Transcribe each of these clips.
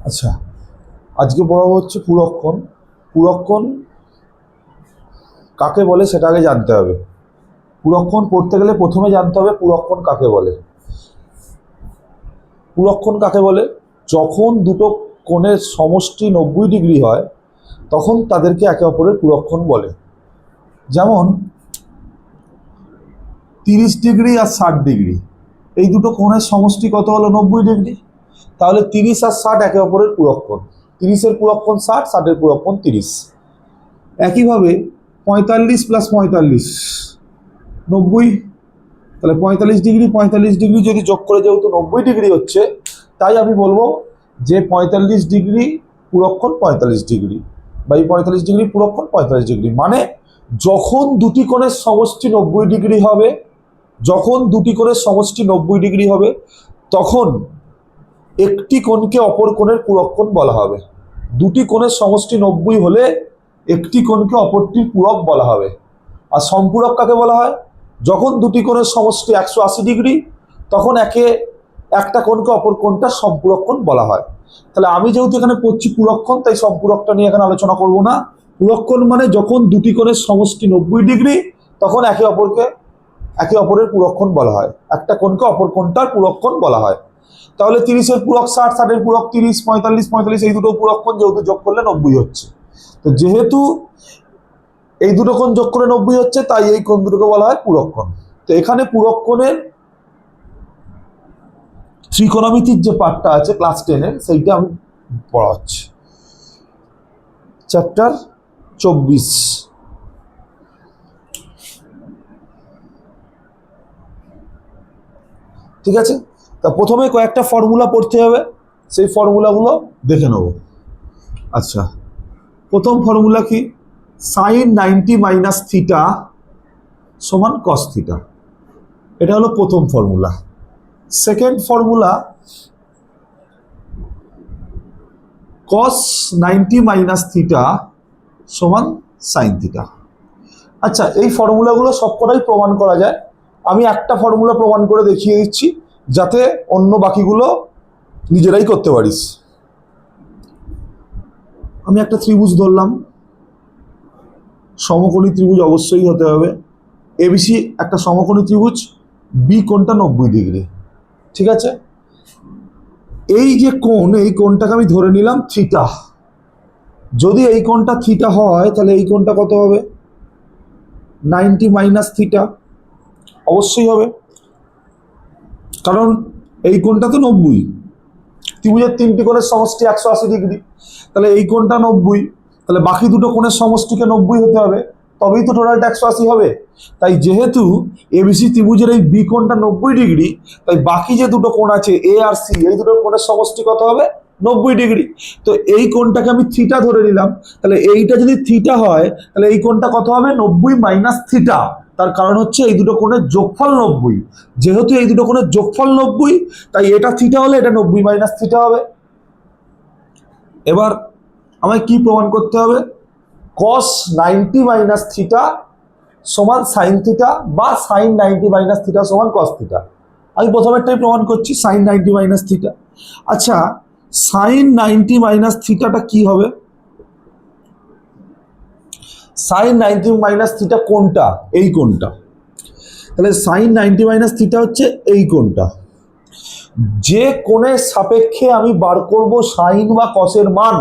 আচ্ছা, আজকে পড়াবো হচ্ছে পুরক্ষণ। পুরক্ষণ কাকে বলে সেটা আগে জানতে হবে। পুরক্ষণ পড়তে গেলে প্রথমে জানতে হবে পুরক্ষণ কাকে বলে। পুরক্ষণ কাকে বলে? যখন দুটো কোণের সমষ্টি 90 ডিগ্রি হয় তখন তাদেরকে একে অপরের পুরক্ষণ বলে। যেমন 30 ডিগ্রি আর 60 ডিগ্রি, এই দুটো কোণের সমষ্টি কত হলো? 90 ডিগ্রি। তাহলে 30 আর 60 একে অপরের পুরক্ষণ। 30-এর পুরক্ষণ 60, 60-এর পুরক্ষণ 30। একইভাবে 45 প্লাস 45 90, তাহলে 45 ডিগ্রি 45 ডিগ্রি যদি যোগ করে যেহেতু 90 ডিগ্রি হচ্ছে, তাই আমি বলবো যে 45 ডিগ্রি পুরক্ষণ 45 ডিগ্রি, বা এই 45 ডিগ্রি পুরক্ষণ 45 ডিগ্রি। মানে যখন দুটি কোণের সমষ্টি 90 ডিগ্রি হবে, যখন দুটি কোণের সমষ্টি 90 ডিগ্রি হবে তখন একটি কোণকে অপর কোণের পুরক্ষণ বলা হবে। দুটি কোণের সমষ্টি 90 হলে একটি কোণকে অপরটির পূরক বলা হবে। আর সম্পূরক কাকে বলা হয়? যখন দুটি কোণের সমষ্টি 180 ডিগ্রি তখন একটা কোণকে অপর কোণটার সম্পূরক কোণ বলা হয়। তাহলে আমি যেহেতু এখানে পড়ছি পুরক্ষণ, তাই সম্পূরকটা নিয়ে এখানে আলোচনা করব না। পুরক্ষণ মানে যখন দুটি কোণের সমষ্টি 90 ডিগ্রি তখন একে অপরের পুরক্ষণ বলা হয়, একটা কোণকে অপর কোণটার পুরক্ষণ বলা হয়। তাহলে 30-এর পূরক 60, 60-এর পূরক 30, 45, 45 এই দুটো পুরক্ষণ যেহেতু যোগ করলে 90 হচ্ছে। তো যেহেতু এই দুটো কোণ যোগ করে 90 হচ্ছে, তাই এই কোণ দুটোকে বলা হয় পুরক্ষণ। তো এখানে পুরক্ষণের ত্রিকোণমিতির যে পার্টটা আছে ক্লাস 10-এর, সেইটা আমি পড়াচ্ছি। চ্যাপ্টার 24। ঠিক আছে, তা প্রথমে কয়েকটা ফর্মুলা পড়তে হবে, সেই ফর্মুলাগুলো দেখে নেব। আচ্ছা, প্রথম ফর্মুলা কি? সাইন 90 মাইনাস থিটা সমান কস থিটা, এটা হলো প্রথম ফর্মুলা। সেকেন্ড ফর্মুলা কস 90 মাইনাস থিটা সমান সাইন থিটা। আচ্ছা, এই ফর্মুলাগুলো সবকটাই প্রমাণ করা যায়। আমি একটা ফর্মুলা প্রমাণ করে দেখিয়ে দিচ্ছি যাতে অন্য বাকিগুলো নিজেরাই করতে পারিস। আমি একটা ত্রিভুজ ধরলাম, সমকোণী ত্রিভুজ অবশ্যই হতে হবে। এবিসি একটা সমকোণী ত্রিভুজ, বি কোণটা 90 ডিগ্রি। ঠিক আছে, এই যে কোণ, এই কোণটাকে আমি ধরে নিলাম থিটা। যদি এই কোণটা থিটা হয় তাহলে এই কোণটা কত হবে? 90 মাইনাস থিটা অবশ্যই হবে, কারণ এই কোণটা তো 90। ত্রিভুজের তিনটি কোণের সমষ্টি 180 ডিগ্রি, তাহলে এই কোণটা 90, তাহলে বাকি দুটো কোণের সমষ্টিকে 90 হতে হবে, তবেই তো টোটালটা 180 হবে। তাই যেহেতু এবিসি ত্রিভুজের এই বি কোণটা 90 ডিগ্রি, তাই বাকি যে দুটো কোণ আছে এ আর সি, এই দুটো কোণের সমষ্টি কত হবে? 90 ডিগ্রি। তো এই কোণটাকে আমি থিটা ধরে নিলাম, তাহলে এইটা যদি থিটা হয় তাহলে এই কোণটা কত হবে? 90 মাইনাস থিটা। তার কারণ হচ্ছে এই দুটো কোণের যোগফল 90। যেহেতু এই দুটো কোণের যোগফল 90, তাই এটা থিটা হলে এটা 90 মাইনাস থিটা হবে। এবার আমায় কি প্রমাণ করতে হবে? কস 90 মাইনাস থিটা সমান সাইন থিটা, বা সাইন 90 মাইনাস থিটা সমান কস থিটা। আমি প্রথমেরটাই প্রমাণ করছি, সাইন 90 মাইনাস থিটা। আচ্ছা, সাইন 90 মাইনাস থিটাটা কি হবে? সাইন 90 মাইনাস থিটা কোনটা? এই কোনটা। তাহলে সাইন 90 মাইনাস থিটা হচ্ছে এই কোনটা। যে কোণের সাপেক্ষে আমি বার করব সাইন বা কসের মান,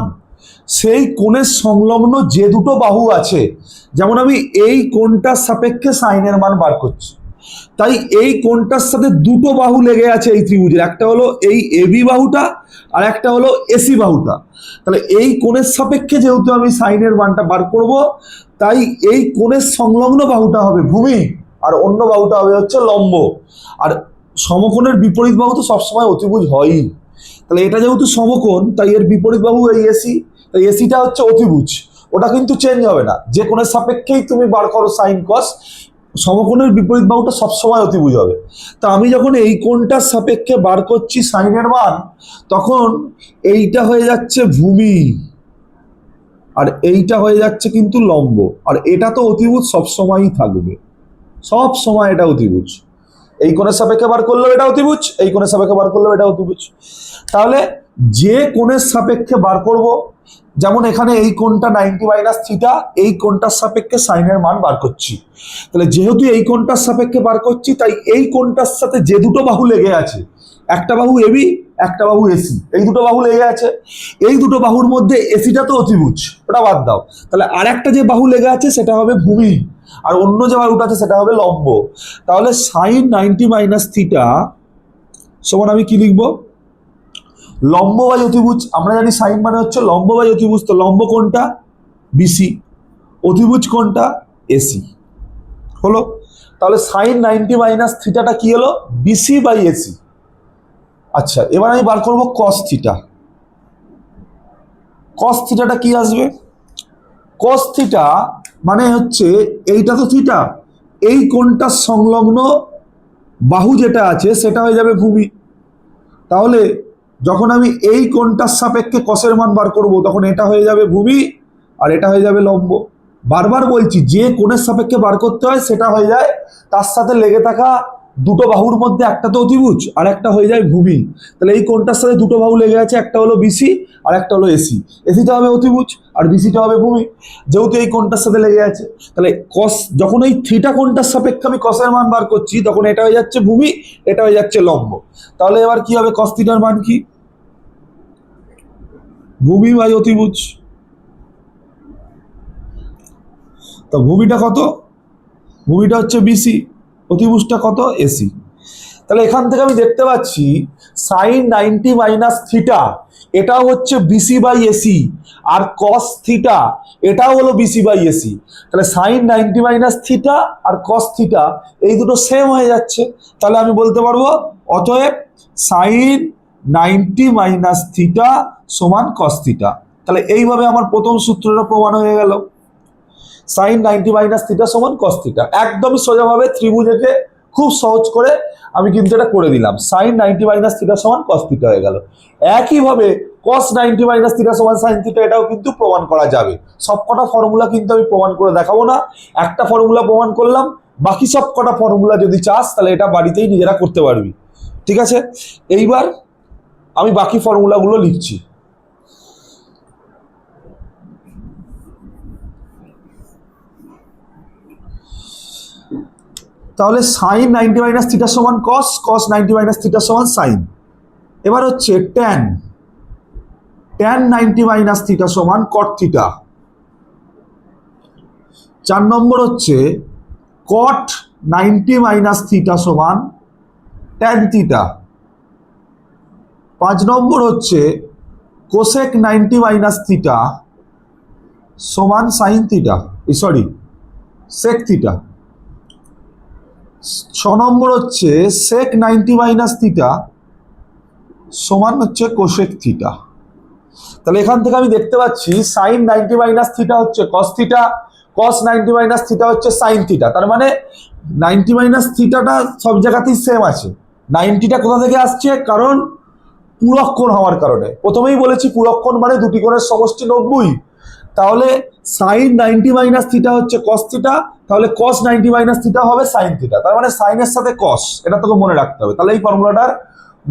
সেই কোণের সংলগ্ন যে দুটো বাহু আছে, যেমন আমি এই কোণটার সাপেক্ষে সাইনের মান বার করছি, তাই এই কোণটার সাথে দুটো বাহু লেগে আছে এই ত্রিভুজের, একটা হলো এই এবি বাহুটা আর একটা হলো এসি বাহুটা। তাহলে এই কোণের সাপেক্ষে যেহেতু আমি সাইনের মানটা বার করব, তাই এই কোণের সংলগ্ন বাহুটা হবে ভূমি আর অন্য বাহুটা হবে হচ্ছে লম্ব। আর সমকোণের বিপরীত বাহু তো সবসময় অতিভুজ হয়ই। তাহলে এটা যেহেতু সমকোণ, তাই এর বিপরীত বাহু এই এসি, তাই এসিটা হচ্ছে অতিভুজ, ওটা কিন্তু চেঞ্জ হবে না। যে কোণের সাপেক্ষেই তুমি বার করো সাইন কস, সমকোণের বিপরীত বাহুটা সবসময় অতিভুজ হবে। তা আমি যখন এই কোণটার সাপেক্ষে বার করছি সাইনের মান, তখন এইটা হয়ে যাচ্ছে ভূমি আর এইটা হয়ে যাচ্ছে কিন্তু লম্ব। আর এটা তো অতিভুজ সবসময়ই থাকবে, সব সময় এটা অতিভুজ। এই কোণের সাপেক্ষে বার করলেও এটা অতিভুজ, এই কোণের সাপেক্ষে বার করলেও এটা অতিভুজ। তাহলে যে কোণের সাপেক্ষে বার করব, যেমন এখানে এই কোণটা 90 মাইনাস থিটা, এই কোণটার সাপেক্ষে সাইনের মান বার করছি। তাহলে যেহেতু এই কোণটার সাপেক্ষে বার করছি, তাই এই কোণটার সাথে যে দুটো বাহু লেগে আছে, একটা বাহু এবি, একটা বাহু এসি, এই দুটো বাহু লেগে আছে, এই দুটো বাহুর মধ্যে এসিটা তো অতিভুজ, ওটা বাদ দাও। তাহলে আর একটা যে বাহু লেগে আছে সেটা হবে ভূমি, আর অন্য যে বাহুটা আছে সেটা হবে লম্ব। তাহলে সাইন 90 মাইনাস থিটা সমান আমি কি লিখবো? লম্ব বাই অতিভুজ। আমরা জানি সাইন মানে হচ্ছে লম্ব বাই অতিভুজ, তো লম্ব কোনটা? বিসি, অতিভুজ কোনটা? এসি। হলো? তাহলে সাইন 90 মাইনাস থিটাটা কি হলো? BC by AC. আচ্ছা, এবার আমি বার করবো কস থিটা। কস থিটাটা কি আসবে? কস থিটা মানে হচ্ছে এইটা তো থিটা, এই কোণটার সংলগ্ন বাহু যেটা আছে সেটা হয়ে যাবে ভূমি। তাহলে যখন আমি এই কোণটার সাপেক্ষে কসের মান বার করব, তখন এটা হয়ে যাবে ভূমি আর এটা হয়ে যাবে লম্ব। বারবার বলছি, যে কোণের সাপেক্ষে বার করতে হয় সেটা হয়ে যায় তার সাথে লেগে থাকা দুটো বাহুর মধ্যে একটা তো অতিভুজ আর একটা হয়ে যায় ভূমি। তাহলে এই কোণটার সাথে দুটো বাহু লেগে আছে, একটা হলো বিসি আর একটা হলো এসি। এসিটা হবে অতিভুজ আর বিসিটা হবে ভূমি, যেহেতু এই কোণটার সাথে লেগে আছে। তাহলে কস, যখন এই থিটা কোণটার সাপেক্ষে আমি কসের মান বার করছি, তখন এটা হয়ে যাচ্ছে ভূমি, এটা হয়ে যাচ্ছে লম্ব। তাহলে এবার কি হবে? কস থিটার মান কি? ভূমি বাই অতিভুজ। তো ভূমিটা কত? ভূমিটা হচ্ছে বিসি, অতিভুজটা কত? এসি। তাহলে এখান থেকে আমি দেখতে পাচ্ছি সাইন 90 মাইনাস থিটা এটাও হচ্ছে বিসি বাই এসি, আর কস থিটা এটাও হলো বিসি বাই এসি। তাহলে সাইন 90 মাইনাস থিটা আর কস থিটা এই দুটো সেম হয়ে যাচ্ছে। তাহলে আমি বলতে পারবো অতএব সাইন 90 মাইনাস থিটা সমান কস থিটা। তাহলে এইভাবে আমার প্রথম সূত্রটা প্রমাণ হয়ে গেল, সাইন 90 মাইনাস থিটা সমান কস থিটা। একদমই সোজাভাবে ত্রিভুজকে খুব সহজ করে আমি কিন্তু এটা করে দিলাম, সাইন 90 মাইনাস থিটা সমান কস থিটা হয়ে গেল। একইভাবে কস 90 মাইনাস থিটা সমান সাইন থিটা, এটাও কিন্তু প্রমাণ করা যাবে। সবকটা ফর্মুলা কিন্তু আমি প্রমাণ করে দেখাবো না, একটা ফর্মুলা প্রমাণ করলাম, বাকি সব কটা ফর্মুলা যদি চাস তাহলে এটা বাড়িতেই নিজেরা করতে পারবি। ঠিক আছে, এইবার আমি বাকি ফর্মুলাগুলো লিখছি। তাহলে সাইন 90 মাইনাস থিটা সমান কস, কস 90 মাইনাস থিটা সমান সাইন। এবার হচ্ছে ট্যান, ট্যান 90 মাইনাস থিটা সমান কট থিটা। 4 নম্বর হচ্ছে কট 90 মাইনাস থিটা সমান ট্যান থিটা। 5 নম্বর হচ্ছে কোসেক 90 মাইনাস থিটা সমান sine theta, sorry sec theta. 6 নম্বর হচ্ছে সেক 90 মাইনাস থিটা সমান হচ্ছে কোসেক থিটা। তাহলে এখান থেকে আমি দেখতে পাচ্ছি সাইন 90 মাইনাস থিটা হচ্ছে কস থিটা, কস 90 মাইনাস থিটা হচ্ছে সাইন থিটা। তার মানে 90 মাইনাস থিটাটা সব জায়গাতেই সেম আছে। 90টা কোথা থেকে আসছে? কারণ পূরক কোণ হওয়ার কারণে। প্রথমেই বলেছি পূরক কোণ মানে দুটি কোণের সমষ্টি 90। তাহলে সাইন 90 মাইনাস থিটা হচ্ছে কস থিটা, তাহলে কস 90 মাইনাস থিটা হবে সাইন থিটা। তার মানে সাইনের সাথে কস, এটা তোকে মনে রাখতে হবে, তাহলে এই ফর্মুলাটার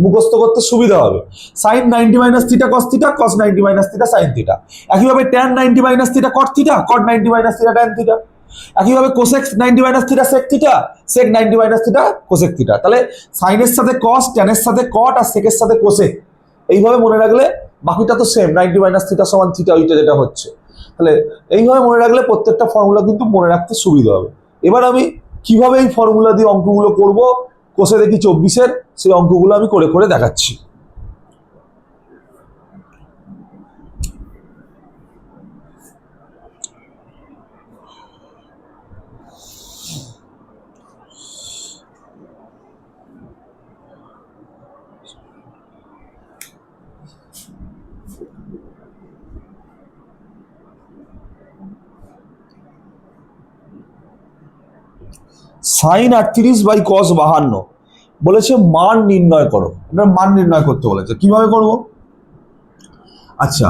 মুখস্থ করতে সুবিধা হবে। Sine 90 minus theta cos theta, cos 90 minus theta sine theta. একইভাবে tan 90 minus theta cot theta, cot 90 minus theta tan theta. একইভাবে cosec 90 minus theta sec theta, sec 90 minus theta cosec theta. তাহলে সাইনের সাথে কস, ট্যানের সাথে কট আর সেকের সাথে কোসেক, এইভাবে মনে রাখলে বাকিটা তো সেম, 90 মাইনাস থিটা সমান থিটা, ওইটা যেটা হচ্ছে। তাহলে এইভাবে মনে রাখলে প্রত্যেকটা ফর্মুলা কিন্তু মনে রাখতে সুবিধা হবে। এবার আমি কিভাবে এই ফর্মুলা দিয়ে অঙ্কগুলো করব, কোষে দেখি 24-এর সেই অঙ্কগুলো আমি করে করে দেখাচ্ছি। সাইন 38 বাই কস 52 বলেছে মান নির্ণয় করো। এটার মান নির্ণয় করতে বলেছে, কিভাবে করব? আচ্ছা,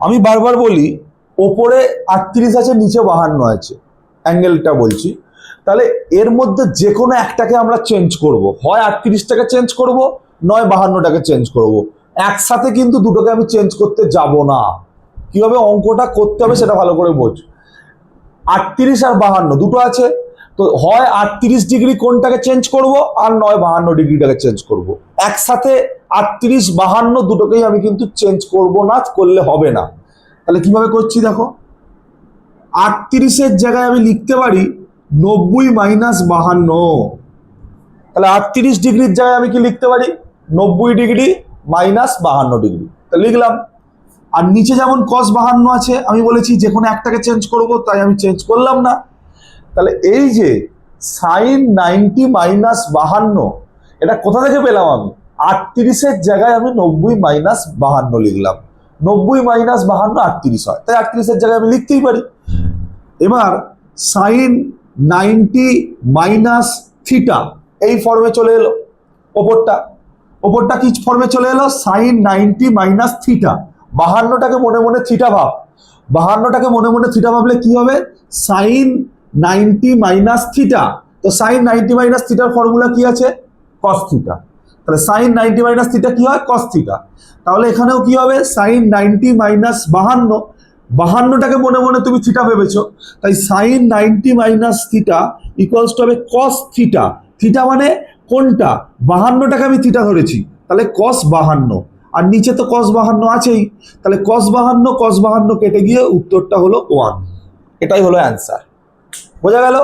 আমি বারবার বলি ওপরে 38 আছে, নিচে 52 আছে, অ্যাঙ্গেলটা বলছি। তাহলে এর মধ্যে যে কোনো একটাকে আমরা চেঞ্জ করব, হয় 38টাকে চেঞ্জ করব, নয় 52টাকে চেঞ্জ করব। একসাথে কিন্তু দুটোকে আমি চেঞ্জ করতে যাব না। কিভাবে অঙ্কটা করতে হবে সেটা ভালো করে বোঝ। 38 আর 52 দুটো আছে, তো হয় 38 ডিগ্রি কোনটাকে চেঞ্জ করব, আর নয় 52 ডিগ্রিটাকে চেঞ্জ করব। একসাথে 38 52 দুটোকেই আমি কিন্তু চেঞ্জ করব না, করলে হবে না। তাহলে কিভাবে করছি দেখো, 38-এর জায়গায় আমি লিখতে পারি 90 মাইনাস 52। তাহলে 38 ডিগ্রির জায়গায় আমি কি লিখতে পারি, 90 ডিগ্রি মাইনাস 52 ডিগ্রি। তা লিখলাম। আর নিচে যেমন cos 52 আছে, আমি বলেছি যে কোনো একটাকে চেঞ্জ করব, তাই আমি চেঞ্জ করলাম না। তাহলে এই যে sin 90 মাইনাস 52, এটা কোথা থেকে পেলাম আমি, 38-এর জায়গায় আমি 90 মাইনাস 52 লিখলাম। 90 মাইনাস 52 38 হয়, তাই 38-এর জায়গায় আমি লিখতেই পারি। এবার sin 90 মাইনাস থিটা এই ফর্মে চলে এলো। ওপরটা কি ফর্মে চলে এলো, sin 90 মাইনাস থিটা। 52টাকে মনে মনে থিটা ভাব, 52টাকে মনে মনে থিটা ভাবলে কি হবে, sin 90 মাইনাস থিটা। তো sin 90 মাইনাস থিটার ফর্মুলা কি আছে, cos থিটা। তাহলে sin 90 মাইনাস থিটা কি হয়, cos থিটা। তাহলে এখানেও কি হবে, sin 90 মাইনাস 52, 52টাকে মনে মনে তুমি থিটা ভেবেছো, তাই sin 90 minus theta equals to হবে cos থিটা। থিটা মানে কোনটা, 52টাকে আমি থিটা ধরেছি, তাহলে cos 52, আর নিচে তো cos 52 আছেই, তাহলে cos 52 কেটে গিয়ে উত্তরটা হলো 1। এটাই হলো অ্যান্সার। বোঝা গেল?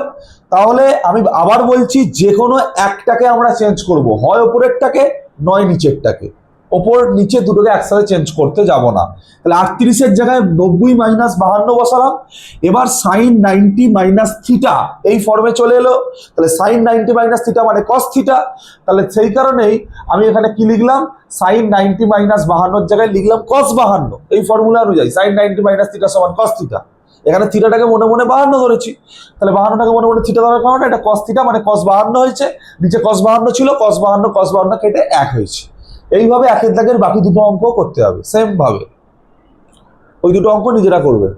তাহলে আমি আবার বলছি, যে কোনো একটাকে আমরা চেঞ্জ করব, হয় ওপরেরটাকে নয় নিচেরটাকে। ওপর নিচে দুটোকে একসাথে চেঞ্জ করতে যাব না। তাহলে 38-এর জায়গায় 90 মাইনাস 52 বসালাম। এবার sin 90 মাইনাস থিটা এই ফর্মে চলে এলো। তাহলে sin 90 মাইনাস থিটা মানে cos থিটা। তাহলে সেই কারণেই আমি এখানে কি লিখলাম, sin 90 মাইনাস 52-এর জায়গায় লিখলাম cos 52। এই ফর্মুলা অনুযায়ী sin 90 মাইনাস থিটা সমান cos থিটা। এখানে থিটাটাকে মনে মনে 52 ধরেছি, তাহলে 52টাকে মনে মনে থিটা ধরার কারণে এটা cos থিটা মানে cos 52 হয়েছে। নিচে cos 52 ছিল, cos 52 কেটে 1 হয়েছে। এইভাবে একের দাগের বাকি দুটো অঙ্ক করতে হবে সেম ভাবে। ওই দুটো অঙ্ক নিজেরা করবে।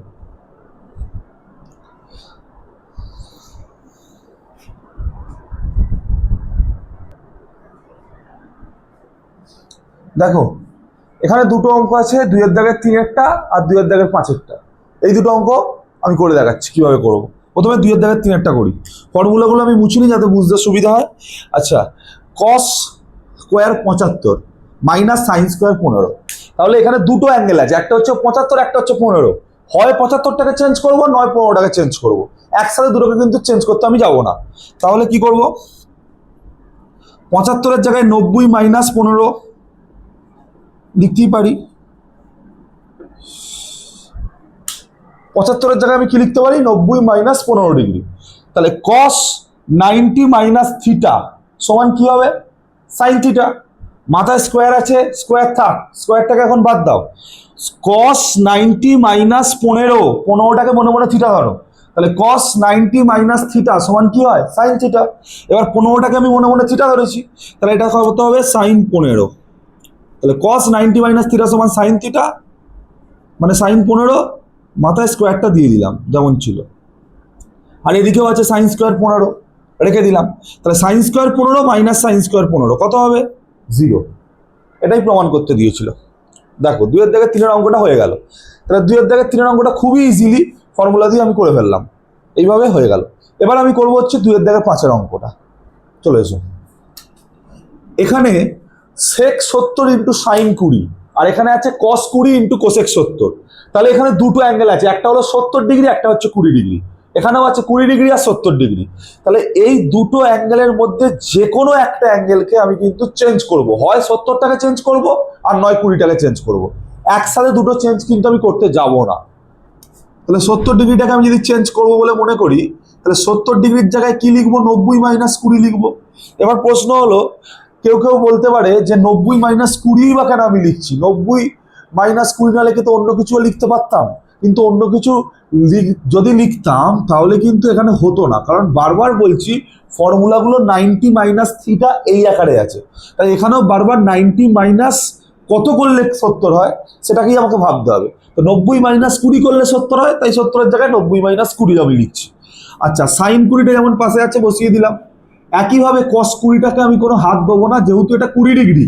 দেখো এখানে দুটো অঙ্ক আছে, 2-এর দাগের 3-এরটা আর 2-এর দাগের 5-এরটা। এই দুটো অঙ্ক আমি করে দেখাচ্ছি কিভাবে করবো। প্রথমে 2-এর দাগের 3-এরটা করি, ফর্মুলাগুলো আমি মুছিনি যাতে বুঝতে সুবিধা হয়। আচ্ছা, cos square 75 minus sine square 15। তাহলে এখানে দুটো অ্যাঙ্গেল আছে, একটা হচ্ছে 75, একটা হচ্ছে 15। হয় 75টাকে চেঞ্জ করব, নয় 15টাকে চেঞ্জ করব। একসাথে দুটোকে কিন্তু চেঞ্জ করতে আমি যাব না। তাহলে কি করব, 75-এর জায়গায় 90 মাইনাস 15 লিখতেই পারি। 75-এর জায়গায় আমি কি লিখতে পারি, 90 মাইনাস 15 ডিগ্রি। তাহলে cos 90 মাইনাস থিটা সমান কি হবে, সাইন থিটা। মাথায় স্কোয়ার আছে, স্কোয়ার থাক, স্কোয়ারটাকে এখন বাদ দাও। cos 90 মাইনাস 15টাকে মনে মনে থিটা ধরো, তাহলে cos 90 মাইনাস থিটা সমান কি হয়, সাইন থিটা। এবার 15টাকে আমি মনে মনে থিটা ধরেছি, তাহলে এটা কত হবে, সাইন 15। তাহলে cos 90 মাইনাস থিটা সমান সাইন থিটা, মানে সাইন 15, মাথায় স্কোয়ারটা দিয়ে দিলাম যেমন ছিল। আর এদিকেও আছে সাইন স্কোয়ার 15, রেখে দিলাম। তাহলে sine square 15 minus sine square 15 কত হবে, 0। এটাই প্রমাণ করতে দিয়েছিল। দেখো 2-এর দাগের 3-এর অঙ্কটা হয়ে গেল। তাহলে 2-এর দাগের 3-এর অঙ্কটা খুবই ইজিলি ফর্মুলা দিয়ে আমি করে ফেললাম, এইভাবে হয়ে গেল। এবার আমি করবো হচ্ছে 2-এর দাগের 5-এর অঙ্কটা। চলে এসো। এখানে sec 70 ইন্টু সাইন 20, আর এখানে আছে cos 20 ইন্টু কোসেক 70। তাহলে এখানে দুটো অ্যাঙ্গেল আছে, একটা হলো 70 ডিগ্রি, একটা হচ্ছে 20 ডিগ্রি। এখানেও আছে 20 ডিগ্রি আর 70 ডিগ্রি। তাহলে এই দুটো অ্যাঙ্গেলের মধ্যে যে কোনো একটা অ্যাঙ্গেলকে আমি কিন্তু চেঞ্জ করব, হয় 70টাকে চেঞ্জ করব, আর নয় 20টাকে চেঞ্জ করব। একসাথে দুটো চেঞ্জ কিন্তু আমি করতে যাব না। তাহলে 70 ডিগ্রিটাকে আমি যদি চেঞ্জ করব বলে মনে করি, তাহলে 70 ডিগ্রির জায়গায় কি লিখবো, 90 মাইনাস 20 লিখবো। এবার প্রশ্ন হলো, কেউ কেউ বলতে পারে যে 90 মাইনাস 20 বা কেন আমি লিখছি, 90 মাইনাস 20 না লিখে তো অন্য কিছুও লিখতে পারতাম। কিন্তু অন্য কিছু যদি লিখতাম তাহলে কিন্তু এখানে হতো না, কারণ বারবার বলছি ফর্মুলাগুলো 90 মাইনাস থিটা এই আকারে আছে। তাই এখানেও বারবার 90 মাইনাস কত করলে 70 হয় সেটাকেই আমাকে ভাবতে হবে। তো 90 মাইনাস 20 করলে 70 হয়, তাই 70-এর জায়গায় 90 মাইনাস 20 আমি লিখছি। আচ্ছা সাইন 20টা যেমন পাশে আছে বসিয়ে দিলাম। একইভাবে কস 20টাকে আমি কোনো হাত দেবো না, যেহেতু এটা 20 ডিগ্রি।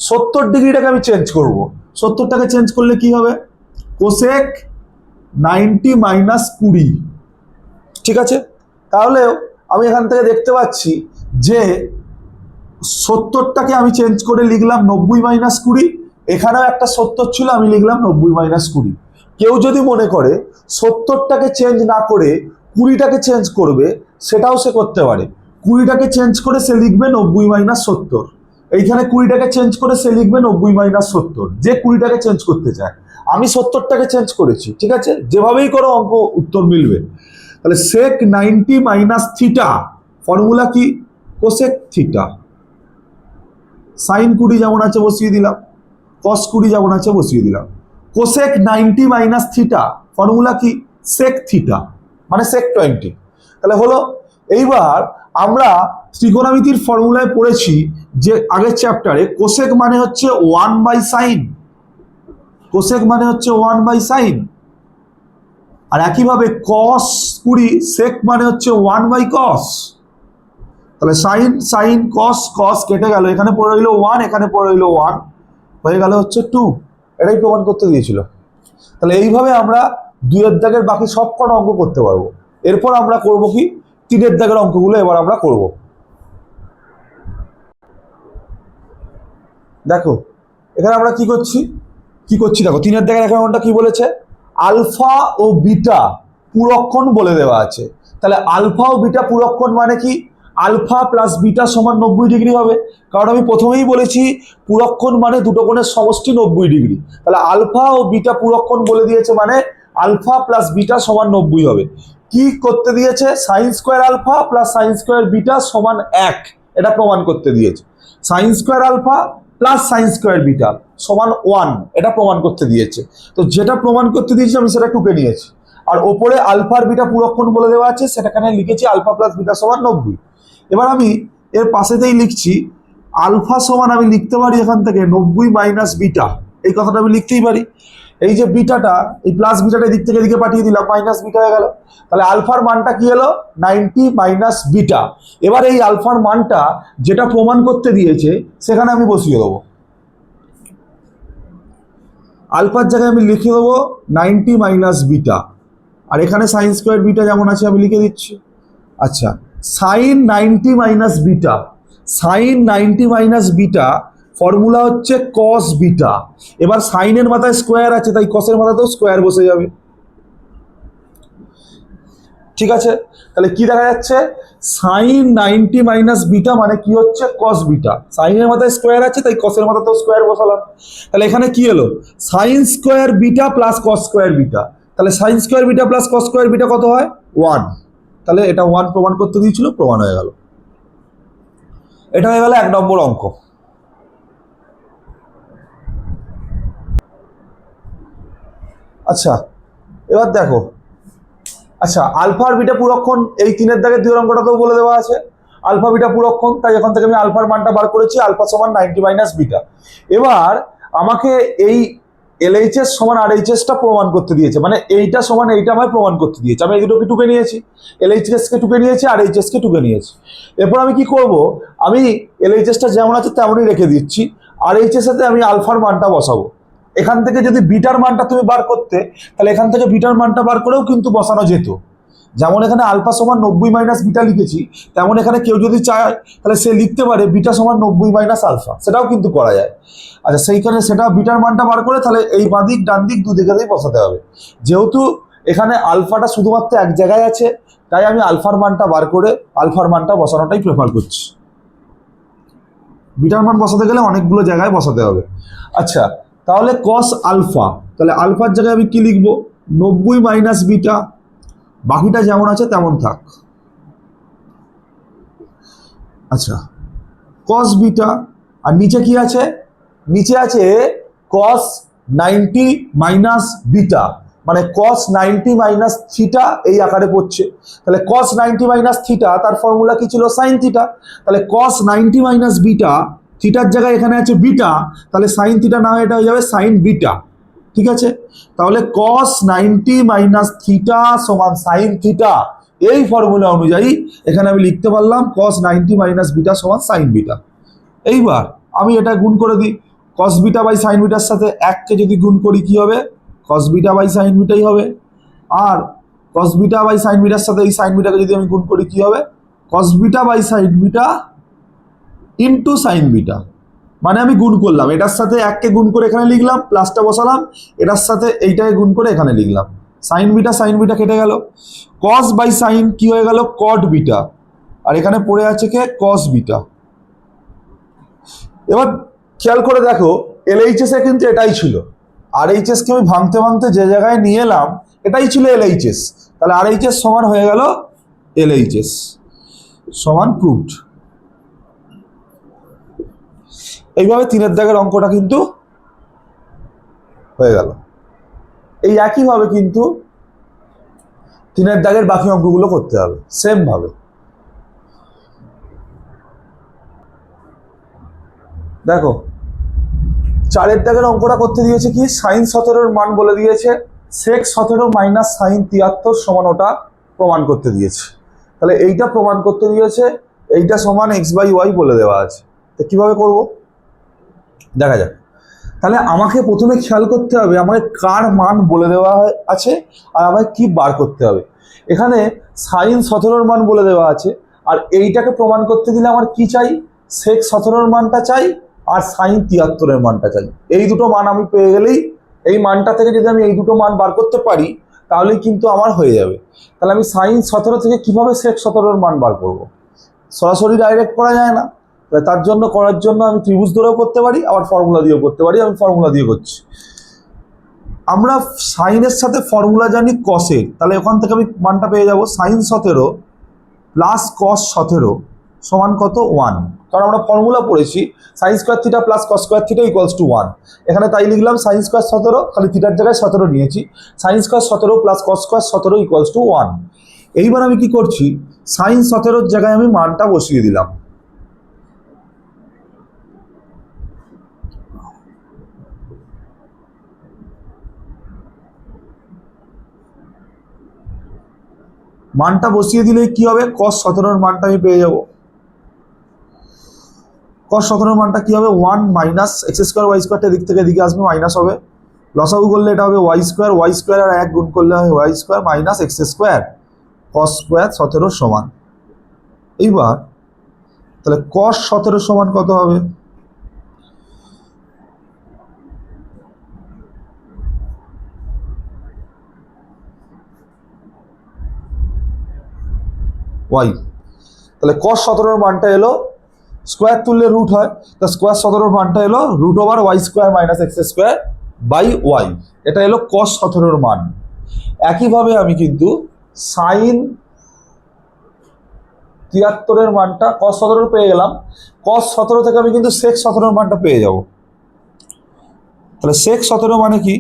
70 ডিগ্রিটাকে আমি চেঞ্জ করব। 70টাকে চেঞ্জ করলে কি হবে? Cosec 90 minus 20। ঠিক আছে, তাহলে আমি এখান থেকে দেখতে পাচ্ছি যে 70টাকে আমি চেঞ্জ করে লিখলাম 90 মাইনাস 20। এখানেও একটা 70 ছিল, আমি লিখলাম 90 মাইনাস 20। কেউ যদি মনে করে 70টাকে চেঞ্জ না করে 20টাকে চেঞ্জ করবে, সেটাও সে করতে পারে। 20টাকে চেঞ্জ করে সে লিখবে 90 মাইনাস 70। এইখানে 20টাকে চেঞ্জ করে সে লিখবে 90 মাইনাস 70, যে 20টাকে চেঞ্জ করতে চায়। আমি 70টাকে চেঞ্জ করেছি, ঠিক আছে, যেভাবেই করো অঙ্ক উত্তর মিলবে। তাহলে সেক 90 মাইনাস থিটা ফর্মুলা কি? Cosec theta. সাইন 20 যেমন আছে বসিয়ে দিলাম, কস 20 যেমন আছে বসিয়ে দিলাম। কোসেক 90 মাইনাস থিটা ফর্মুলা কি? সেক থিটা, মানে সেক 20। তাহলে হলো। এইবার আমরা ত্রিকোণমিতির ফর্মুলায় পড়েছি যে আগের চ্যাপ্টারে কোসেক মানে হচ্ছে 1/sin। কোসেক মানে হচ্ছে 1/sin। আর একইভাবে কস 20 সেক মানে হচ্ছে 1/cos। তাহলে সাইন সাইন কস কস কেটে গেল, এখানে পড়ে রইল 1, এখানে পড়ে রইল 1, হয়ে গেল হচ্ছে 2। এটাই প্রমাণ করতে দিয়েছিল। তাহলে এইভাবে আমরা 2-এর দাগের বাকি সব কটা অঙ্ক করতে পারবো। এরপর আমরা করব কি? 3-এর দাগের অঙ্কগুলো এবার আমরা করব। দেখো এখানে আমরা কি করছি দেখো 3-এর দাগের অ্যাকাউন্টটা কি বলেছে? আলফা ও বিটা পুরক্ষণ বলে দেওয়া আছে। তাহলে আলফা ও বিটা পুরক্ষণ মানে কি? আলফা প্লাস বিটা সমান 90 ডিগ্রি হবে, কারণ আমি প্রথমেই বলেছি পুরক্ষণ মানে দুটো কোণের সমষ্টি 90 ডিগ্রি। তাহলে আলফা ও বিটা পুরক্ষণ বলে দিয়েছে, মানে আলফা প্লাস বিটা সমান 90 হবে। কি করতে দিয়েছে? Sine square alpha plus sine square beta সমান 1, এটা প্রমাণ করতে দিয়েছে। Sine square alpha plus sine square beta সমান 1, এটা প্রমাণ করতে দিয়েছে। তো যেটা প্রমাণ করতে দিয়েছে আমি সেটা টুকে নিয়েছি। আর ওপরে আলফার বিটা পুরক্ষণ বলে দেওয়া আছে, সেটাখানে লিখেছি আলফা প্লাস বিটা সমান 90। এবার আমি এর পাশেতেই লিখছি আলফা সমান, আমি লিখতে পারি এখান থেকে 90 মাইনাস বিটা, এই কথাটা আমি লিখতেই পারি। এই যে বিটাটা, এই প্লাস বিটাটা দিক থেকে এদিকে পাঠিয়ে দিলাম, মাইনাস বিটা হয়ে গেল। তাহলে আলফার মানটা কি হলো? 90 মাইনাস বিটা। এবার এই আলফার মানটা যেটা প্রমাণ করতে দিয়েছে সেখানে আমি বসিয়ে দেবো। আলফার জায়গায় আমি লিখে দেবো 90 মাইনাস বিটা, আর এখানে সাইন স্কোয়ার বিটা যেমন আছে আমি লিখে দিচ্ছি। আচ্ছা, sine 90 minus beta, sine 90 minus beta formula হচ্ছে কস বিটা। এবার সাইনের মাথায় স্কোয়ার আছে, তাই কসের মাথাতেও স্কোয়ার বসে যাবে। ঠিক আছে, তাহলে কি দেখা যাচ্ছে? সাইন 90 মাইনাস বিটা মানে কি হচ্ছে? Cos beta. সাইনের মাথায় স্কোয়ার আছে, তাই কসের মাথাতেও স্কোয়ার বসালাম। তাহলে এখানে কি এলো? Sine square beta plus cos square beta. তাহলে sine square beta plus cos square beta কত হয়? 1। তাহলে এটা 1 প্রমাণ করতে দিয়েছিল, প্রমাণ হয়ে গেল। এটা হয়ে গেল 1 নম্বর অঙ্ক। আচ্ছা এবার দেখো, আচ্ছা আলফা আর বিটা পুরক্ষণ, এই 3-এর দাগের 2 অঙ্কটাতেও বলে দেওয়া আছে আলফা বিটা পুরক্ষণ। তাই এখান থেকে আমি আলফার মানটা বার করেছি, আলফা সমান 90 মাইনাস বিটা। এবার আমাকে এই LHS সমান RHS-টা প্রমাণ করতে দিয়েছে, মানে এইটা সমান এইটা আমায় প্রমাণ করতে দিয়েছে। আমি এই দুটোকে টুকে নিয়েছি, LHS-কে টুকে নিয়েছি, RHS-কে টুকে নিয়েছি। এরপর আমি কি করব? আমি LHS-টা যেমন আছে তেমনই রেখে দিচ্ছি, RHS-এতে আমি আলফার মানটা বসাবো। এখান থেকে যদি বিটার মানটা তুমি বার করতে, তাহলে এখান থেকে বিটার মানটা বার করেও কিন্তু বসানো যেত। যেমন এখানে আলফা সমান 90 মাইনাস বিটা লিখেছি, তেমন এখানে কেউ যদি চায় তাহলে সে লিখতে পারে বিটা সমান 90 মাইনাস আলফা, সেটাও কিন্তু করা যায়। আচ্ছা সেইখানে সেটা বিটার মানটা বার করে তাহলে এই বাঁ দিক ডান দিক দুদিকেই বসাতে হবে। যেহেতু এখানে আলফাটা শুধুমাত্র এক জায়গায় আছে, তাই আমি আলফার মানটা বার করে আলফার মানটা বসানোটাই প্রেফার করছি। বিটার মান বসাতে গেলে অনেকগুলো জায়গায় বসাতে হবে। আচ্ছা তাহলে কস আলফা, তাহলে আলফার জায়গায় আমি কি লিখবো? 90 মাইনাস বিটা, বাকিটা যেমন আছে তেমন থাক। আচ্ছা কস বিটা, আর নিচে কি আছে? নিচে আছে কস 90 মাইনাস বিটা, মানে কস 90 মাইনাস থিটা এই আকারে পড়ছে। তাহলে কস 90 মাইনাস থিটা তার ফর্মুলা কি ছিল? Sine theta. তাহলে কস 90 মাইনাস বিটা, থিটার জায়গায় এখানে আছে বিটা, তাহলে সাইন থিটা না এটা হয়ে যাবে সাইন বিটা। ঠিক আছে, তাহলে কস 90 মাইনাস থিটা সমান সাইন থিটা, এই ফর্মুলা অনুযায়ী এখানে আমি লিখতে পারলাম cos 90 মাইনাস বিটা সমান সাইন বিটা। এইবার আমি এটা গুণ করে দিই, cos বিটা বাই সাইন বিটার সাথে 1কে যদি গুণ করি কি হবে, cos বিটা বাই সাইন বিটাই হবে। আর cos বিটা বাই সাইন বিটার সাথে এই সাইন বিটাকে যদি আমি গুণ করি কি হবে, cos beta by sine beta into sine beta. মানে আমি গুণ করলাম, এটার সাথে 1কে গুণ করে এখানে লিখলাম, প্লাসটা বসালাম, এটার সাথে এইটাকে গুণ করে এখানে লিখলাম, সাইন বিটা কেটে গেল, cos বাই সাইন কি হয়ে গেল cot বিটা, আর এখানে পড়ে আছে কে cos বিটা। এবার খেয়াল করে দেখো LHS এ কিন্তু এটাই ছিল, RHS কে আমি ভাঙতে ভাঙতে যে জায়গায় নিয়ে এলাম এটাই ছিল LHS, তাহলে RHS সমান হয়ে গেল LHS সমান প্রুভড। এইভাবে 3-এর দাগের অঙ্কটা কিন্তু হয়ে গেল। এই একইভাবে কিন্তু 3-এর দাগের বাকি অঙ্কগুলো করতে হবে সেম ভাবে। দেখো 4-এর দাগের অঙ্কটা করতে দিয়েছে কি, sin 17 মান বলে দিয়েছে, sec 17 মাইনাস sin 73 সমান ওটা প্রমাণ করতে দিয়েছে। তাহলে এইটা প্রমাণ করতে দিয়েছে, এইটা সমান x/y বলে দেওয়া আছে। তো কিভাবে করব দেখা যাক। তাহলে আমাকে প্রথমে খেয়াল করতে হবে আমাকে কার মান বলে দেওয়া আছে আর আমাকে কি বার করতে হবে। এখানে sin 17 মান বলে দেওয়া আছে, আর এইটাকে প্রমাণ করতে দিলে আমার কি চাই, sec 17 মানটা চাই আর sin 73 মানটা চাই। এই দুটো মান আমি পেয়ে গেলেই, এই মানটা থেকে যদি আমি এই দুটো মান বার করতে পারি তাহলেই কিন্তু আমার হয়ে যাবে। তাহলে আমি sin 17 থেকে কিভাবে sec 17 মান বার করব, সরাসরি ডাইরেক্ট করা যায় না, তার জন্য করার জন্য আমি ত্রিভুজ ধরেও করতে পারি, আবার ফর্মুলা দিয়েও করতে পারি। আমি ফর্মুলা দিয়ে করছি। আমরা সাইনের সাথে ফর্মুলা জানি কসের, তাহলে ওখান থেকে আমি মানটা পেয়ে যাব sin 17 প্লাস cos 17 সমান কত 1, কারণ আমরা ফর্মুলা পড়েছি sin square theta plus cos square theta equals to 1। এখানে তাই লিখলাম sin স্কয়ার 17, খালি থিটার জায়গায় 17 নিয়েছি, sin square 17 plus cos square 17 equals to 1। এইবার আমি কি করছি, sin 17 এর জায়গায় আমি মানটা বসিয়ে দিলাম। মানটা বসিয়ে দিলে কি হবে, cos 17 এর মানটা আমি পেয়ে যাব। cos 17 এর মানটা কি হবে 1 মাইনাস x স্কয়ার y স্কয়ারটা দিক থেকে এদিকে আসবে, মাইনাস হবে, লসাগু করলে এটা হবে y স্কয়ার আর 1 গুণ করলে হয় y square minus x square cos square 17 সমান। এইবার তাহলে cos 17 সমান কত হবে, y। তাহলে cos 17 এর মানটা এলো, স্কয়ার তুললে রুট হয়, তা স্কয়ার 17 এর মানটা এলো root over y square minus x square by y, এটা এলো cos 17 এর মান। একইভাবে আমি কিন্তু sin 73 এর মানটা cos 17 পেয়ে গেলাম, cos 17 থেকে আমি কিন্তু sec 17 এর মানটা পেয়ে যাব। তাহলে sec 17 মানে কি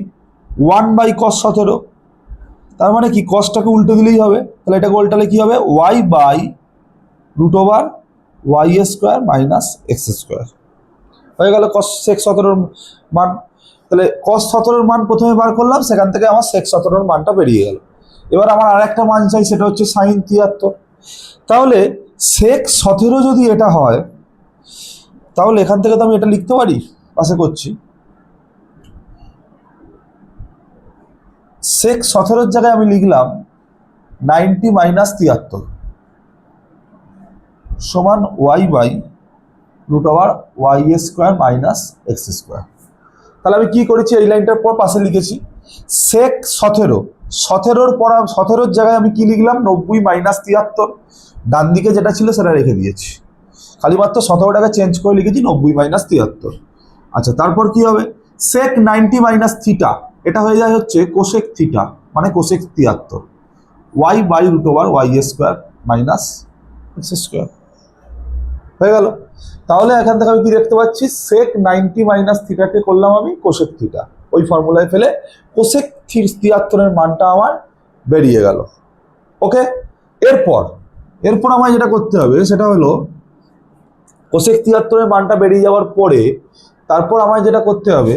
1 বাই cos 17, তার মানে কি cosটাকে উল্টে দিলেই হবে, তাহলে এটাকে উল্টালে কি হবে y by root over y square minus x square হয়ে গেল cos sec 17 এর মান। তাহলে cos 17 এর মান প্রথমে বার করলাম, সেখান থেকে আমার sec 17 এর মানটা বেরিয়ে গেল। এবার আমার আরেকটা মান চাই, সেটা হচ্ছে sin 73। তাহলে sec 17 যদি এটা হয় তাহলে এখান থেকে তো আমি এটা লিখতে পারি, পাশে করছি, sec 17 এর জায়গায় আমি লিখলাম 90 মাইনাস 73 সমান y by root over y square minus x square. তাহলে আমি কি করেছি, এই লাইনটার পর পাশে লিখেছি sec 17, 17 পর 17 জায়গায় আমি কি লিখলাম 90 মাইনাস 73, ডান দিকে যেটা ছিল সেটা রেখে দিয়েছি, খালি মাত্র 17টাকে চেঞ্জ করে লিখেছি 90 মাইনাস 73। আচ্ছা তারপর কি হবে, sec 90 মাইনাস থিটা, এটা হয়ে যায় হচ্ছে কোসেক থিটা মানে cosec 73 y by root over y square minus x square হয়ে গেল। তাহলে এখান থেকে আমি কি দেখতে পাচ্ছি, sec 90 মাইনাস থিটাকে করলাম আমি কোসেক থিটা, ওই ফর্মুলায় ফেলে কোসেক 73 এর মানটা আমার বেরিয়ে গেল। ওকে, এরপর আমায় যেটা করতে হবে সেটা হলো কোসেক 73 এর মানটা বেরিয়ে যাওয়ার পরে তারপর আমায় যেটা করতে হবে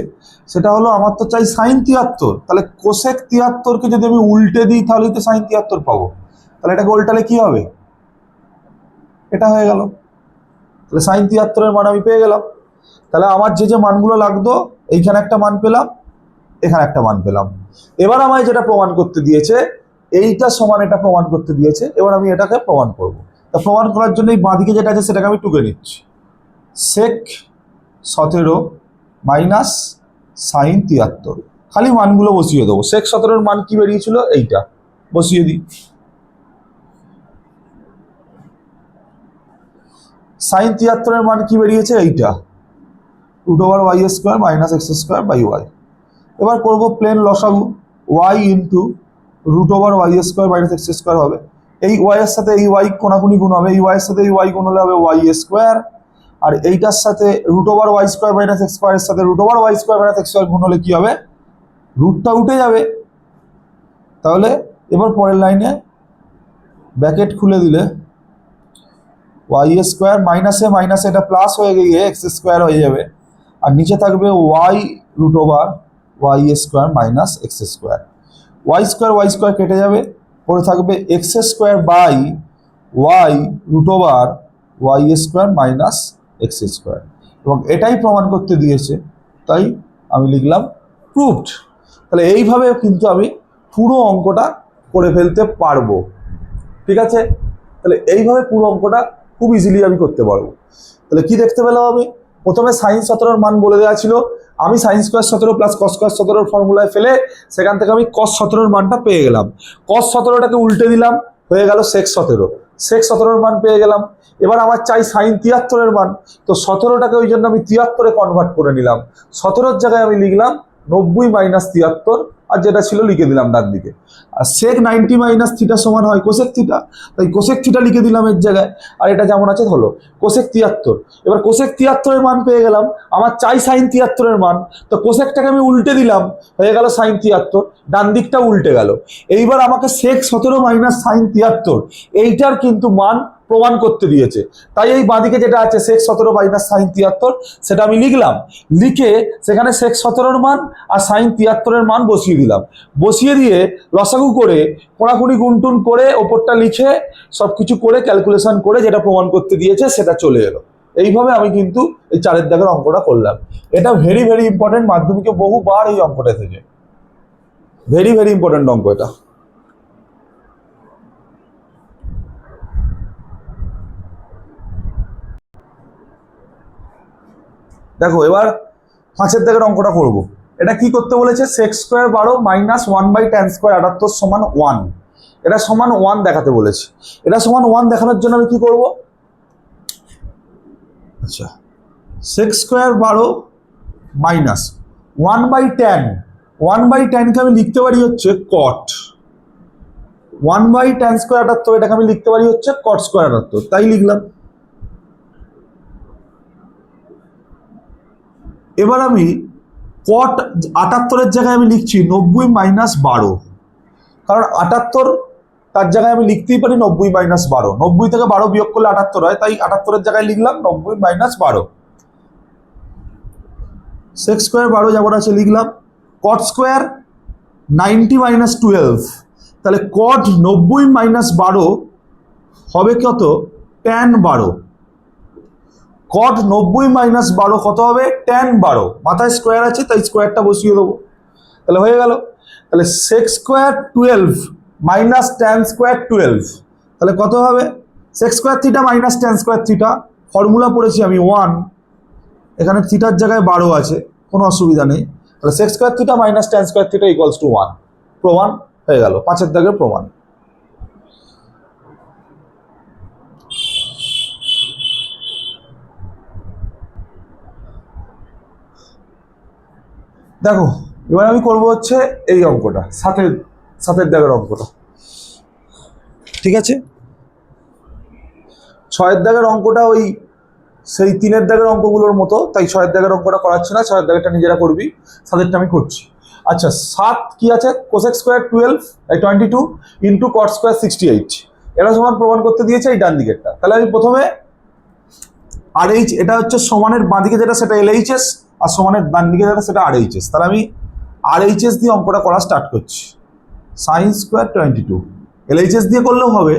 সেটা হলো আমার তো চাই sin 73, তাহলে কোসেক 73কে যদি আমি উল্টে দিই তাহলে তো sin 73 পাবো। তাহলে এটাকে উল্টালে কি হবে, এটা হয়ে গেল। তাহলে sin 73 মান আমি পেয়ে গেলাম। তাহলে আমার যে যে মানগুলো লাগতো, এইখানে একটা মান পেলাম, এখানে একটা মান পেলাম। এবার আমায় যেটা প্রমাণ করতে দিয়েছে, এইটা সমান এটা প্রমাণ করতে দিয়েছে, এবার আমি এটাকে প্রমাণ করব। তা প্রমাণ করার জন্য এই বাঁদিকে যেটা আছে সেটাকে আমি টুকে নিচ্ছি। sec 17 মাইনাস sin 73, খালি মানগুলো বসিয়ে দেবো। sec 17 মান কি বেরিয়েছিল, এইটা বসিয়ে দিই। sin 73 মান কি বেরিয়েছে, এইটা √y² মাইনাস x² / y। এবার করব প্লেন লসাগু, y into √y² minus x² হবে। এই y এর সাথে এই y কোনাকুনি গুণ হবে, এই y এর সাথে এই y গুণ হলে হবে y², আর এইটার সাথে √y² মাইনাস x² এর সাথে √y² মাইনাস x² গুণ হলে কি হবে, রুটটা উঠে যাবে। তাহলে এবার পরের লাইনে ব্র্যাকেট খুলে দিলে y² মাইনাসে মাইনাসে এটা প্লাস হয়ে গিয়ে x² হয়ে যাবে, আর নিচে থাকবে y √y² minus x²। y² কেটে যাবে, পরে থাকবে x² by y √y² minus x²। এবং এটাই প্রমাণ করতে দিয়েছে, তাই আমি লিখলাম প্রুভড। তাহলে এইভাবে কিন্তু আমি পুরো অঙ্কটা করে ফেলতে পারবো। ঠিক আছে, তাহলে এইভাবে পুরো অঙ্কটা খুব ইজিলি আমি করতে পারবো। তাহলে কি দেখতে পেলাম আমি, প্রথমে sin 17 মান বলে দেওয়া ছিল, আমি sin² 17 প্লাস cos² 17 ফর্মুলায় ফেলে সেখান থেকে আমি cos 17 মানটা পেয়ে গেলাম। cos 17টাকে উল্টে দিলাম, হয়ে গেল sec 17। sec 17 মান পেয়ে গেলাম। এবার আমার চাই sin 73 মান, তো 17টাকে ওই জন্য আমি 73-এ কনভার্ট করে নিলাম। 17-এর জায়গায় আমি লিখলাম 90 মাইনাস 73, আর যেটা ছিল লিখে দিলাম ডান দিকে। আর sec 90 মাইনাস থিটা সমান হয় cosec থিটা, তাই cosec থিটা লিখে দিলাম এর জায়গায়, আর এটা যেমন আছে হলো cosec 73। এবার cosec 73-এর মান পেয়ে গেলাম, আমার চাই sin 73-এর মান, তো cosecটাকে আমি উল্টে দিলাম, হয়ে গেল sin 73, ডান দিকটা উল্টে গেল। এইবার আমাকে sec 17 মাইনাস sin 73 এইটার কিন্তু মান প্রমাণ করতে দিয়েছে, তাই এই বাঁদিকে যেটা আছে sec 17 মাইনাস sin 73 সেটা আমি লিখলাম, লিখে সেখানে sec 17-এর মান আর sin 73-এর মান বসিয়ে দিলাম। বসিয়ে দিয়ে লসাগু করে কোনাকুনি গুণটুন করে ওপরটা লিখে সবকিছু করে ক্যালকুলেশন করে যেটা প্রমাণ করতে দিয়েছে সেটা চলে এলো। এইভাবে আমি কিন্তু এই 4-এর দাগের অঙ্কটা করলাম। এটা ভেরি ভেরি ইম্পর্টেন্ট, মাধ্যমিকে বহুবার এই অঙ্কটা থেকে, ভেরি ভেরি ইম্পর্টেন্ট অঙ্ক এটা। দেখো এবার 5-এর দাগের অঙ্কটা করব। এটা কি করতে বলেছে, sec² 12 মাইনাস 1/tan² 78 সমান 1, এটা সমান 1 দেখাতে বলেছে। এটা সমান 1 দেখানোর জন্য আমি কি করব, আচ্ছা sec² 12 মাইনাস 1/tan, 1/tan-কে আমি লিখতে পারি হচ্ছে cot, 1/tan² 78 এটাকে আমি লিখতে পারি হচ্ছে cot² 78, তাই লিখলাম। এবার আমি cot 78-এর জায়গায় আমি লিখছি 90 মাইনাস 12, কারণ 78 তার জায়গায় আমি লিখতেই পারি 90 মাইনাস 12, 90 থেকে 12 বিয়োগ করলে 78 হয়, তাই 78-এর জায়গায় লিখলাম 90 মাইনাস 12। sec² 12 যেমন আছে লিখলাম, cot² 90 মাইনাস 12, তাহলে cot 90 মাইনাস 12 হবে কত, tan 12। cot 90 মাইনাস 12 কত হবে, tan 12, মাথায় স্কোয়ার আছে তাই স্কোয়ারটা বসিয়ে দেবো, তাহলে হয়ে গেল। তাহলে sec² 12 মাইনাস tan² 12, তাহলে কত হবে, sec² theta minus tan² theta, formula পড়েছি আমি 1, এখানে থিটার জায়গায় 12 আছে, কোনো অসুবিধা নেই। তাহলে sec² theta minus tan² theta equals to 1, প্রমাণ হয়ে গেল, 5-এর দাগের প্রমাণ। দেখো এবার আমি করব হচ্ছে এই অঙ্কটা, 7-এর দাগের অঙ্কটা। ঠিক আছে, 6-এর দাগের অঙ্কটা ওই সেই 3-এর দাগের অঙ্কগুলোর মতো, তাই 6-এর দাগের অঙ্কটা করাচ্ছি না, 6-এর দাগেরটা নিজেরা করবি, 7-এরটা আমি করছি। আচ্ছা 7 কি আছে, cosec² 12 22 ইন্টু cot² 68, এটা সমান প্রমাণ করতে দিয়েছে এই ডান দিকেরটা। তাহলে আমি প্রথমে RH, এটা হচ্ছে সমানের বাঁদিকে যেটা সেটা LHS, আর সমানের ডান দিকে যেটা সেটা RHS, তাহলে আমি RHS দিয়ে অঙ্কটা করা স্টার্ট করছি। sin² 22 এলএইচএস দিয়ে করলেও হবে,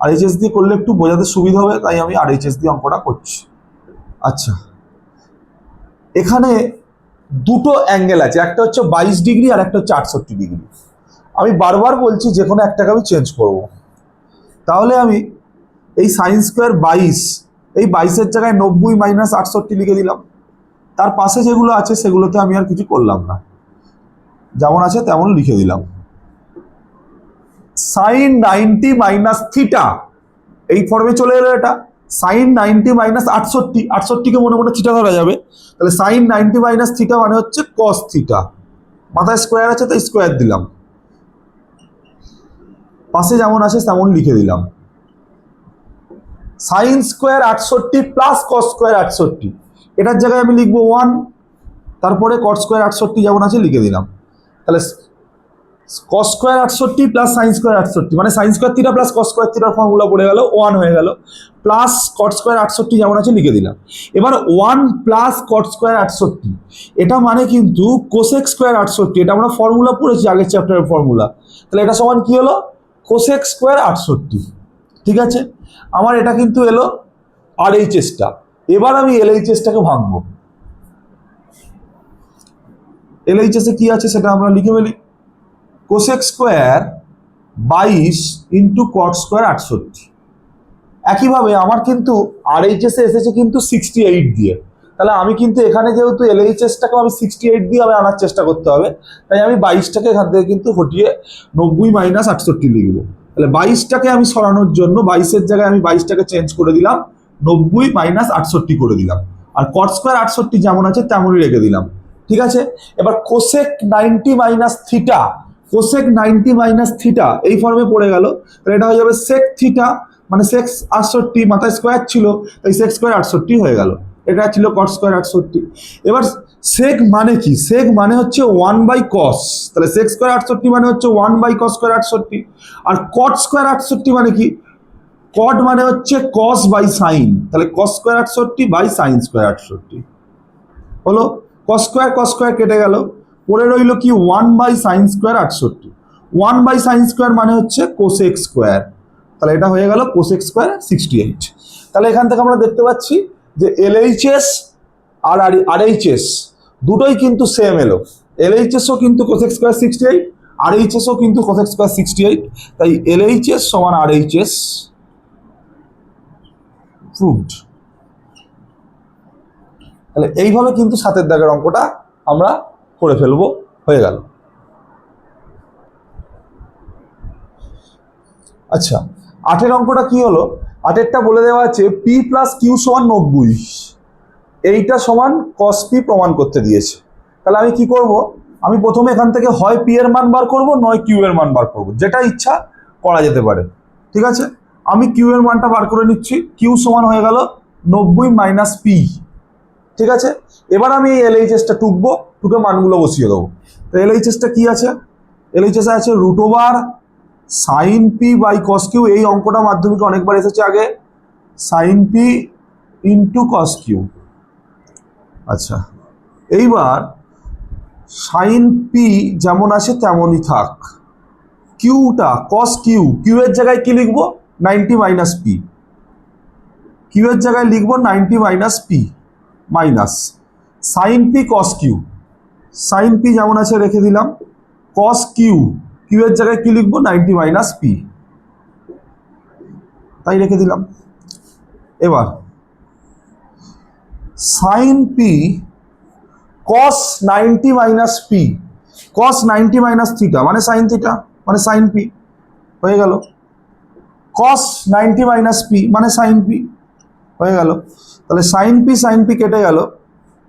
আরএইচএস দিয়ে করলে একটু বোঝাতে সুবিধা হবে, তাই আমি আরএইচএস দিয়ে অঙ্কটা করছি। আচ্ছা, এখানে দুটো অ্যাঙ্গেল আছে, একটা হচ্ছে 22 ডিগ্রি আর একটা হচ্ছে 68 ডিগ্রি। আমি বারবার বলছি যে কোনো একটাকে আমি চেঞ্জ করব। তাহলে আমি এই সাইন স্কোয়ার 22, এই 22-এর জায়গায় 90 মাইনাস 68 লিখে দিলাম। তার পাশে যেগুলো আছে সেগুলোতে আমি আর কিছু করলাম না, যেমন আছে তেমন লিখে দিলাম। সাইন 90 মাইনাস থিটা, এই ফর্মে চলে এলো এটা। সাইন 90 মাইনাস 68, 68কে মনে মনে থিটা ধরা যাবে, তাহলে সাইন 90 মাইনাস থিটা মানে হচ্ছে কস থিটা। মাথায় স্কোয়ার আছে তাই স্কোয়ার দিলাম, পাশে যেমন আছে তেমন লিখে দিলাম। Sign square 68 plus cos square 68, এটার জায়গায় আমি লিখবো 1, তারপরে কট স্কোয়ার 68 যেমন আছে লিখে দিলাম। তাহলে cos square 68 plus sine square 68, মানে sine square theta plus cos square থিটার ফর্মুলা পড়ে গেল, 1 হয়ে গেল, প্লাস কট স্কোয়ার 68 যেমন আছে লিখে দিলাম। এবার 1 প্লাস কট স্কোয়ার 68, এটা মানে কিন্তু কোসেক স্কোয়ার 68, এটা আমরা ফর্মুলা পড়েছি আগের চ্যাপ্টারের ফর্মুলা। তাহলে এটা সমান কি হলো? Cosec square 68। ঠিক আছে, আমার এটা কিন্তু এলো আরএইচএসটা। এবার আমি এলএইচএসটাকে ভাঙবো। এলএইচএসে কি আছে সেটা আমরা লিখে ফেলি। Cosec square 22 into cot square 68। একইভাবে আমার কিন্তু আরএইচএসে এসেছে কিন্তু 68 দিয়ে, তাহলে আমি কিন্তু এখানে যেহেতু এলএইচএসটাকে আমি 68 দিয়ে আমি আনার চেষ্টা করতে হবে, তাই আমি 22টাকে এখান থেকে কিন্তু হটিয়ে 90 মাইনাস 68 লিখবো। তাহলে 22টাকে আমি সরানোর জন্য 22-এর জায়গায় আমি 22টাকে চেঞ্জ করে দিলাম, 90 মাইনাস 68 করে দিলাম, আর কট স্কোয়ার 68 যেমন আছে তেমনই রেখে দিলাম। ঠিক আছে, এবার cosec 90 minus theta, cosec 90 minus theta এই ফর্মে পড়ে গেল, তাহলে এটা হয়ে যাবে সেক থিটা, মানে সেক্স 68, মাথায় স্কোয়ার ছিল তাই সেক স্কোয়ার 68 হয়ে গেল, এটা ছিল কট স্কোয়ার 68। এবার সেক মানে কি? সেক মানে হচ্ছে 1 বাই কস, তাহলে সেক স্কোয়ার 68 মানে হচ্ছে 1 বাই কস স্কোয়ার 68। আর কট স্কোয়ার 68 মানে কি? কট মানে হচ্ছে কস বাই সাইন, তাহলে cos square 68 by sine square 68 হলো। কস স্কোয়ার কেটে গেল, পড়ে রইল কি 1 by sine square 68। 1 by sine square মানে হচ্ছে কোসেক স্কোয়ার, তাহলে এটা হয়ে গেল কোসেক স্কোয়ার 68। তাহলে এখান থেকে আমরা দেখতে পাচ্ছি যে এলএইচএস আর আরএইচএস দুটোই কিন্তু সেম এলো। এলএইচএসও কিন্তু কোসেক স্কোয়ার 68, আরএইচএসও কিন্তু কোসেক স্কোয়ার 68, তাই এলএইচএস সমান আরএইচএস প্রুভড। তাহলে এইভাবে কিন্তু 7-এর দাগের অঙ্কটা আমরা করে ফেলবো, হয়ে গেল। আচ্ছা, 8-এর অঙ্কটা কি হলো? 8-এরটা বলে দেওয়া আছে পি প্লাস কিউ সমান 90, এইটা সমান কস পি প্রমাণ করতে দিয়েছে। তাহলে আমি কি করব? আমি প্রথমে এখান থেকে হয় পি এর মান বার করব, নয় কিউ এর মান বার করব, যেটা ইচ্ছা করা যেতে পারে। ঠিক আছে, আমি কিউ এর মানটা বার করে নিচ্ছি। কিউ সমান হয়ে গেল 90 মাইনাস পি। ঠিক আছে, এবার আমি এই এলএইচএসটা টুকবো, টুকে মানগুলো বসিয়ে দেবো। তো এলএইচএসটা কি আছে? এলএইচএস আছে root over sine P by cos Q, এই অঙ্কটা মাধ্যমিকে অনেকবার এসেছে আগে, sine P into cos Q. আচ্ছা, এইবার সাইন পি যেমন আছে তেমনই থাক, কিউটা কস কিউ, কিউ এর জায়গায় কি লিখবো? 90 মাইনাস পি, কিউ এর জায়গায় লিখবো 90 minus P minus sine P cos Q, sine P যেমন আছে রেখে দিলাম, কস কিউ, কিউ এর জায়গায় কি লিখবো? 90 মাইনাস পি, তাই রেখে দিলাম। এবার সাইন পি কস 90 মাইনাস পি, কস 90 মাইনাস থিটা মানে সাইন থিটা, মানে সাইন পি হয়ে গেল, কস 90 মাইনাস পি মানে সাইন পি হয়ে গেল। তাহলে সাইন পি কেটে গেল,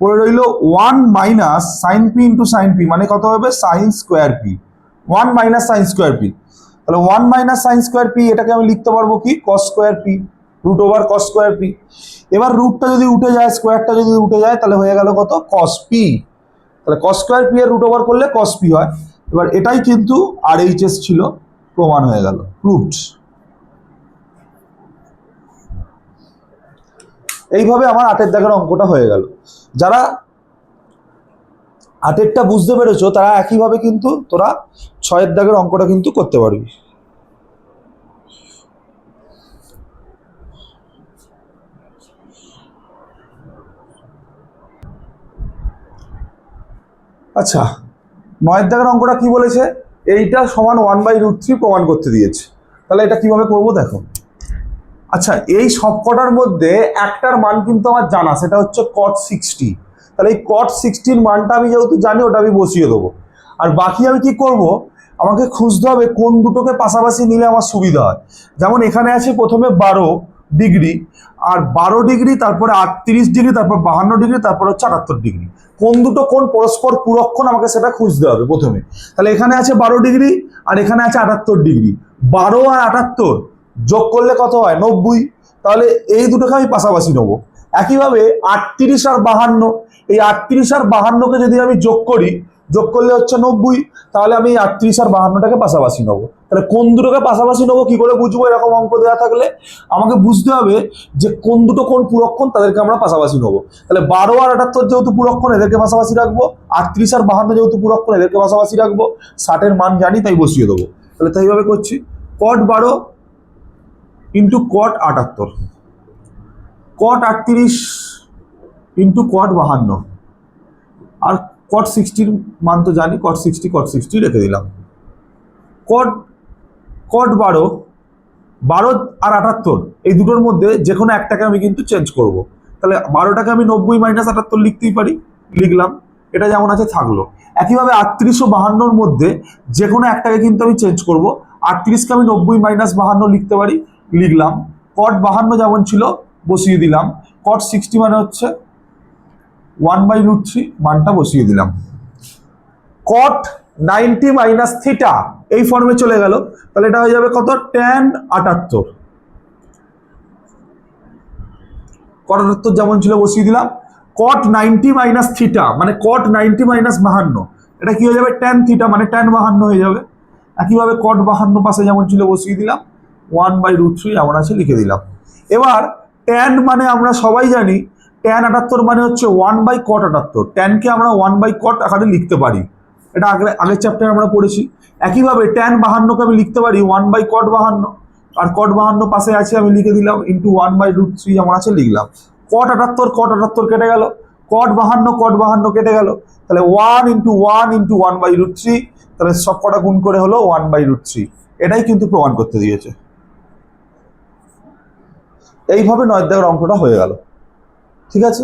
পড়ে রইল 1 minus sine P into sign P, মানে কত হবে? Sine square P, 1 minus sine square P. তাহলে 1 মাইনাস সাইন স্কোয়ার পি, এটাকে আমি লিখতে পারবো কি? Cos square P, root over cos square P. এবার রুটটা যদি উঠে যায়, স্কোয়ারটা যদি উঠে যায়, তাহলে হয়ে গেল কত? কস পি। তাহলে কস স্কোয়ার পি এর রুট ওভার করলে কস পি হয়। এবার এটাই কিন্তু আরএইচএস ছিল, প্রমাণ হয়ে গেল, প্রুভড। এইভাবে আমার 8-এর দাগের অঙ্কটা হয়ে গেল। যারা 8-এরটা বুঝতে পেরেছো তারা একইভাবে কিন্তু তোরা 6-এর দাগের অঙ্কটা কিন্তু করতে পারবি। আচ্ছা, 9 দাগের অঙ্কটা কি বলেছে? এইটা সমান 1/√3 প্রমাণ করতে দিয়েছে। তাহলে এটা কিভাবে করব দেখো। আচ্ছা, এই সবকটার মধ্যে একটার মান কিন্তু আমার জানা, সেটা হচ্ছে cot 60। তাহলে এই cot 60 মানটা আমি যেহেতু জানি, ওটা আমি বসিয়ে দেবো। আর বাকি আমি কি করব, আমাকে খুঁজতে হবে কোন দুটোকে পাশাপাশি নিলে আমার সুবিধা হয়। যেমন এখানে আছে প্রথমে 12 ডিগ্রি, আর 12 ডিগ্রি, তারপরে 38 ডিগ্রি, তারপর 52 ডিগ্রি, তারপর হচ্ছে 78 ডিগ্রি। কোন দুটো কোন পরস্পর পূরকক্ষণ আমাকে সেটা খুঁজতে হবে প্রথমে। তাহলে এখানে আছে 12 ডিগ্রি আর এখানে আছে 78 ডিগ্রি। 12 আর 78 যোগ করলে কত হয়? 90। তাহলে এই দুটোকে আমি পাশাপাশি নেবো। একইভাবে 38 আর 52, এই 38 আর 52কে যদি আমি যোগ করলে হচ্ছে 90। তাহলে আমি 38 আর 52টাকে পাশাপাশি নেবো। তাহলে কোন দুটোকে পাশাপাশি নেবো কি করে বুঝবো? এরকম অঙ্ক দেওয়া থাকলে আমাকে বুঝতে হবে যে কোন দুটো কোন পূরকক্ষণ, তাদেরকে আমরা পাশাপাশি নেবো। তাহলে 12 আর 78 যেহেতু পূরকক্ষণ, এদেরকে পাশাপাশি রাখবো। 38 আর 52 যেহেতু পূরকক্ষণ, এদেরকে পাশাপাশি রাখবো। 60-এর মান জানি, তাই বসিয়ে দেবো। তাহলে তাই এইভাবে করছি, cot 12 into cot 78, cot 38 into cot 52, আর cot 60-র মান তো জানি, cot 60 রেখে দিলাম। cot 12 আর 78 এই দুটোর মধ্যে যে কোনো একটাকে আমি কিন্তু চেঞ্জ করব। তাহলে 12টাকে আমি 90 - 78 লিখতেই পারি, লিখলাম। এটা যেমন আছে থাকলো। একইভাবে 38 ও 52-র মধ্যে যে কোনো একটাকে কিন্তু আমি চেঞ্জ করব। 38কে আমি 90 - 52 লিখতে পারি, লিখলাম। cot 52 যেমন ছিল বসিয়ে দিলাম। cot 60 মানে হচ্ছে 1/√3, মানটা বসিয়ে দিলাম। cot 90 - থিটা এই ফর্মে চলে গেল। তাহলে এটা হয়ে যাবে কত? tan 78। cot 78 যেমন ছিল বসিয়ে দিলাম। cot 90 - থিটা মানে cot 90 - 52, এটা কি হয়ে যাবে? tan থিটা মানে tan 52 হয়ে যাবে। একইভাবে cot 52 পাশে যেমন ছিল বসিয়ে দিলাম, 1/√3 এমন আছে লিখে দিলাম। এবার tan মানে আমরা সবাই জানি, tan 78 মানে হচ্ছে 1/cot 78। ট্যানকে আমরা 1/cot আকারে লিখতে পারি, এটা আগের চ্যাপ্টারে আমরা পড়েছি। একইভাবে tan 52কে আমি লিখতে পারি 1/cot 52, আর cot 52 পাশে আছে আমি লিখে দিলাম ইন্টু 1/√3 যেমন আছে লিখলাম। cot 78 কেটে গেল, cot 52 কেটে গেল। তাহলে 1 × 1 × 1/√3, তাহলে সব কটা গুণ করে হলো 1/√3। এটাই কিন্তু প্রমাণ করতে দিয়েছে। এইভাবে 9 দাগের অঙ্কটা হয়ে গেল। ঠিক আছে।